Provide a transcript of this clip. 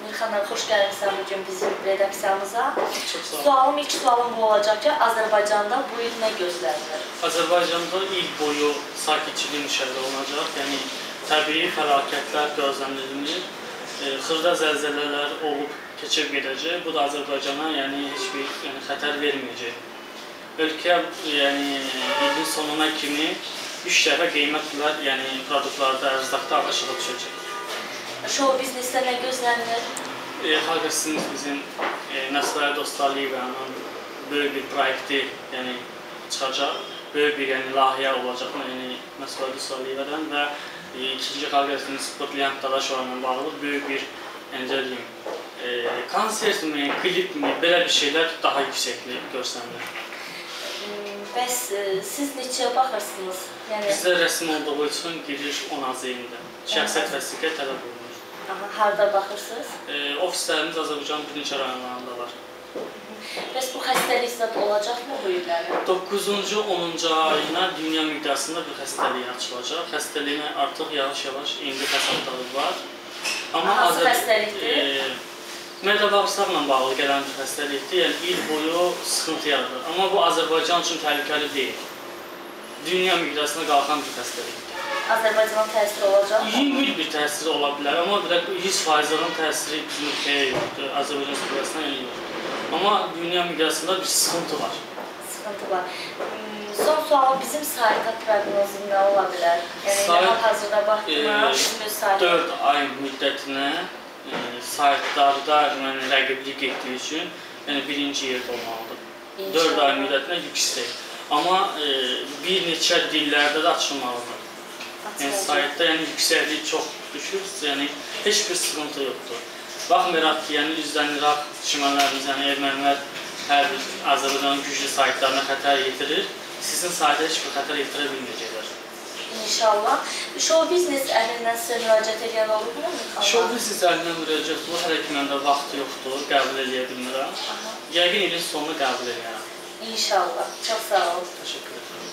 Mirxanlar, xoş gəlmişsən bugün bizim redaksiyamıza. İlk sualım bu olacaq ki, Azərbaycanda bu il nə gözlənilir? Azərbaycanda il boyu sakitçilik müşahidə olunacaq. Yəni, təbii fəlakətlər gözlənilir. Xırda zəlzələlər olub keçib gedəcək. Bu da Azərbaycana heç bir xətər verməyəcək. Ölkə ilin sonuna kimi 3 dəfə qiymətlər, produktlarda, ərzaqda aşağı düşəcək. Show biznesdə nə gözlənilir? Xalqəsiniz bizim Nəsraya Dostaliyevanın böyük bir proyekti çıxacaq. Böyük bir layihə olacaq Nəsraya Dostaliyevadan və ikinci Xalqəsiniz Spotliant Dadaşovla bağlı böyük bir konsert mi, klip mi, belə bir şeylər daha yüksəkli görsənilir. Bəs siz neçəyə baxırsınız? Bizdə rəsm olduğu üçün girir 10 azeyində. Şəxsiyyət vəsiqə tələb olunur. Harada baxırsınız? Ofislərimiz Azərbaycan bir neçə rayonlarında var. Bəs bu xəstəlik zad olacaqmı bu illəri? 9-cu, 10-cu ayına dünya miqyasında bir xəstəlik açılacaq. Xəstəliyin artıq yavaş-yavaş indi fəsadları var. Hansı xəstəlikdir? Mədə-bağırsaqla bağlı gələn bir xəstəlikdir. Yəni, il boyu sıxıntı yaradır. Amma bu Azərbaycan üçün təhlükəli deyil. Dünya miqyasına qalxan bir xəstəlikdir. Azərbaycana təsir olacaq? Yüngül bir təsiri ola bilər, amma 100%-ın təsiri bizim ülkəyə yoxdur, Azərbaycan miqyasına yoxdur. Amma dünya miqyasında bir sıxıntı var. Sıxıntı var. Son sualı bizim sayta proqnozum nə ola bilər? Yəni, hazırda baxdığına bizim öz saytı. 4 ay müddətinə saytlarda rəqiblik etdiyi üçün birinci yerdə olmalıdır. 4 ay müddətinə yüksək. Amma bir neçə dillərdə də açılmalıdır. Saytda yüksəklik çox düşür, heç bir sıxıntı yoxdur. Baxmayaraq ki, üzdən İraq düşmənlərimiz, ermənilər hər bir Azərbaycanın güclü saytlarına xətər yetirir, sizin sayda heç bir xətər yetirə bilməyəcəklər. İnşallah. Show biznes əhlindən sizə müraciət edən olubmu? Show biznes əhlindən müraciət olub, hələ ki məndə vaxt yoxdur, qəbul edə bilmirəm. Yəqin ilin sonunu qəbul edərəm. İnşallah. Çox sağ olun. Təşəkkür edirəm.